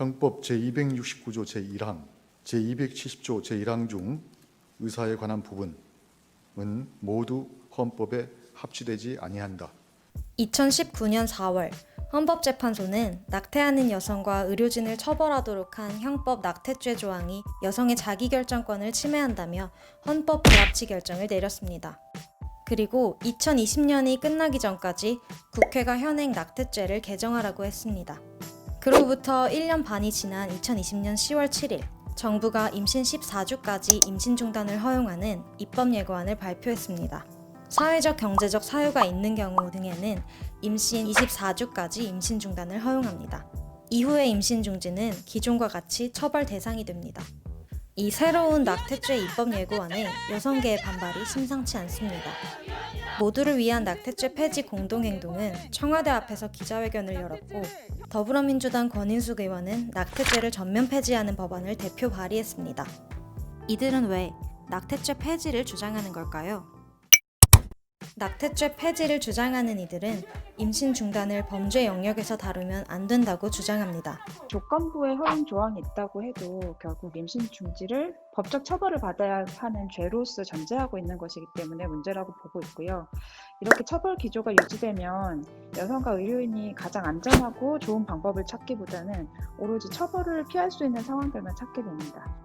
형법 제269조 제1항, 제270조 제1항 중 의사에 관한 부분은 모두 헌법에 합치되지 아니한다. 2019년 4월 헌법재판소는 낙태하는 여성과 의료진을 처벌하도록 한 형법 낙태죄 조항이 여성의 자기결정권을 침해한다며 헌법 불합치 결정을 내렸습니다. 그리고 2020년이 끝나기 전까지 국회가 현행 낙태죄를 개정하라고 했습니다. 그로부터 1년 반이 지난 2020년 10월 7일 정부가 임신 14주까지 임신 중단을 허용하는 입법 예고안을 발표했습니다. 사회적 경제적 사유가 있는 경우 등에는 임신 24주까지 임신 중단을 허용합니다. 이후의 임신 중지는 기존과 같이 처벌 대상이 됩니다. 이 새로운 낙태죄 입법 예고안에 여성계의 반발이 심상치 않습니다. 모두를 위한 낙태죄 폐지 공동행동은 청와대 앞에서 기자회견을 열었고 더불어민주당 권인숙 의원은 낙태죄를 전면 폐지하는 법안을 대표 발의했습니다. 이들은 왜 낙태죄 폐지를 주장하는 걸까요? 낙태죄 폐지를 주장하는 이들은 임신 중단을 범죄 영역에서 다루면 안 된다고 주장합니다. 조건부에 허용 조항이 있다고 해도 결국 임신 중지를 법적 처벌을 받아야 하는 죄로서 전제하고 있는 것이기 때문에 문제라고 보고 있고요. 이렇게 처벌 기조가 유지되면 여성과 의료인이 가장 안전하고 좋은 방법을 찾기보다는 오로지 처벌을 피할 수 있는 상황들만 찾게 됩니다.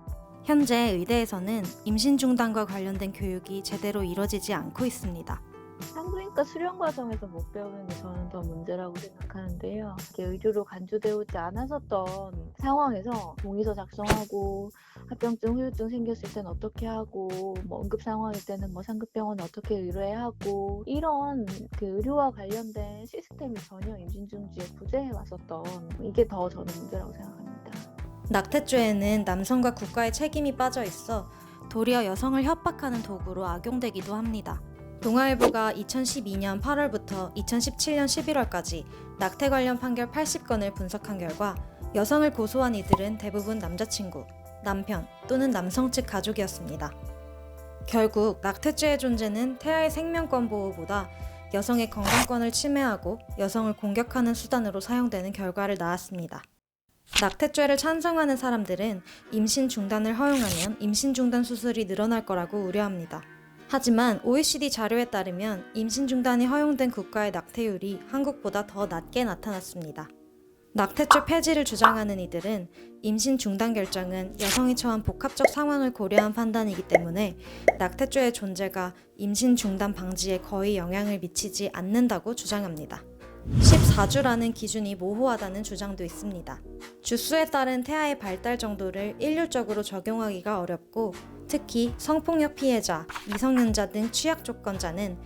현재 의대에서는 임신 중단과 관련된 교육이 제대로 이뤄지지 않고 있습니다. 산부인과 수련 과정에서 못 배우는 게 저는 더 문제라고 생각하는데요. 의료로 간주되지 않았었던 상황에서 동의서 작성하고 합병증, 후유증 생겼을 때는 어떻게 하고 응급 상황일 때는 상급병원에 어떻게 의뢰해야 하고 이런 의료와 관련된 시스템이 전혀 임신 중지에 부재해 왔었던 이게 더 저는 문제라고 생각합니다. 낙태죄에는 남성과 국가의 책임이 빠져 있어 도리어 여성을 협박하는 도구로 악용되기도 합니다. 동아일보가 2012년 8월부터 2017년 11월까지 낙태 관련 판결 80건을 분석한 결과 여성을 고소한 이들은 대부분 남자친구, 남편 또는 남성 측 가족이었습니다. 결국 낙태죄의 존재는 태아의 생명권 보호보다 여성의 건강권을 침해하고 여성을 공격하는 수단으로 사용되는 결과를 낳았습니다. 낙태죄를 찬성하는 사람들은 임신 중단을 허용하면 임신 중단 수술이 늘어날 거라고 우려합니다. 하지만 OECD 자료에 따르면 임신 중단이 허용된 국가의 낙태율이 한국보다 더 낮게 나타났습니다. 낙태죄 폐지를 주장하는 이들은 임신 중단 결정은 여성이 처한 복합적 상황을 고려한 판단이기 때문에 낙태죄의 존재가 임신 중단 방지에 거의 영향을 미치지 않는다고 주장합니다. 14주라는 기준이 모호하다는 주장도 있습니다. 주수에 따른 태아의 발달 정도를 일률적으로 적용하기가 어렵고 특히 성폭력 피해자, 미성년자 등 취약 조건자는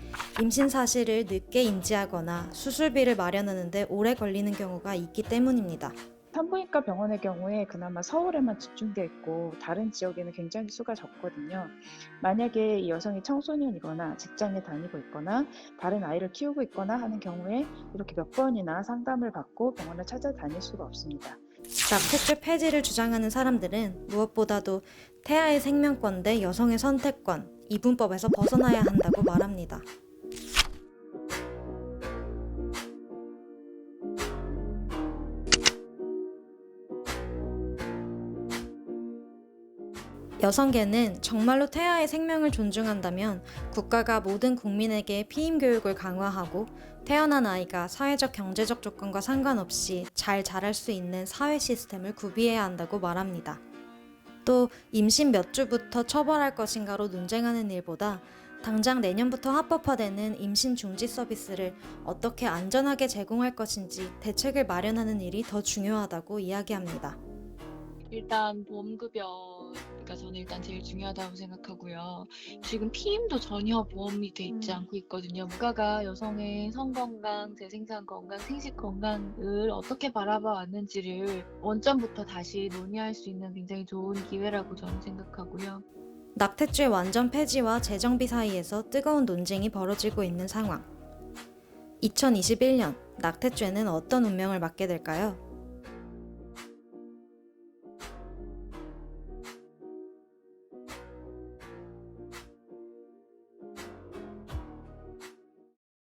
임신 사실을 늦게 인지하거나 수술비를 마련하는 데 오래 걸리는 경우가 있기 때문입니다. 산부인과 병원의 경우에 그나마 서울에만 집중되어 있고 다른 지역에는 굉장히 수가 적거든요. 만약에 이 여성이 청소년이거나 직장에 다니고 있거나 다른 아이를 키우고 있거나 하는 경우에 이렇게 몇 번이나 상담을 받고 병원을 찾아다닐 수가 없습니다. 낙태죄 폐지를 주장하는 사람들은 무엇보다도 태아의 생명권 대 여성의 선택권, 이분법에서 벗어나야 한다고 말합니다. 여성계는 정말로 태아의 생명을 존중한다면 국가가 모든 국민에게 피임 교육을 강화하고 태어난 아이가 사회적 경제적 조건과 상관없이 잘 자랄 수 있는 사회 시스템을 구비해야 한다고 말합니다. 또 임신 몇 주부터 처벌할 것인가로 논쟁하는 일보다 당장 내년부터 합법화되는 임신 중지 서비스를 어떻게 안전하게 제공할 것인지 대책을 마련하는 일이 더 중요하다고 이야기합니다. 일단 보험급여가 저는 일단 제일 중요하다고 생각하고요. 지금 피임도 전혀 보험이 돼 있지 않고 있거든요. 국가가 여성의 성건강, 재생산 건강, 생식 건강을 어떻게 바라봐 왔는지를 원점부터 다시 논의할 수 있는 굉장히 좋은 기회라고 저는 생각하고요. 낙태죄 완전 폐지와 재정비 사이에서 뜨거운 논쟁이 벌어지고 있는 상황. 2021년 낙태죄는 어떤 운명을 맞게 될까요?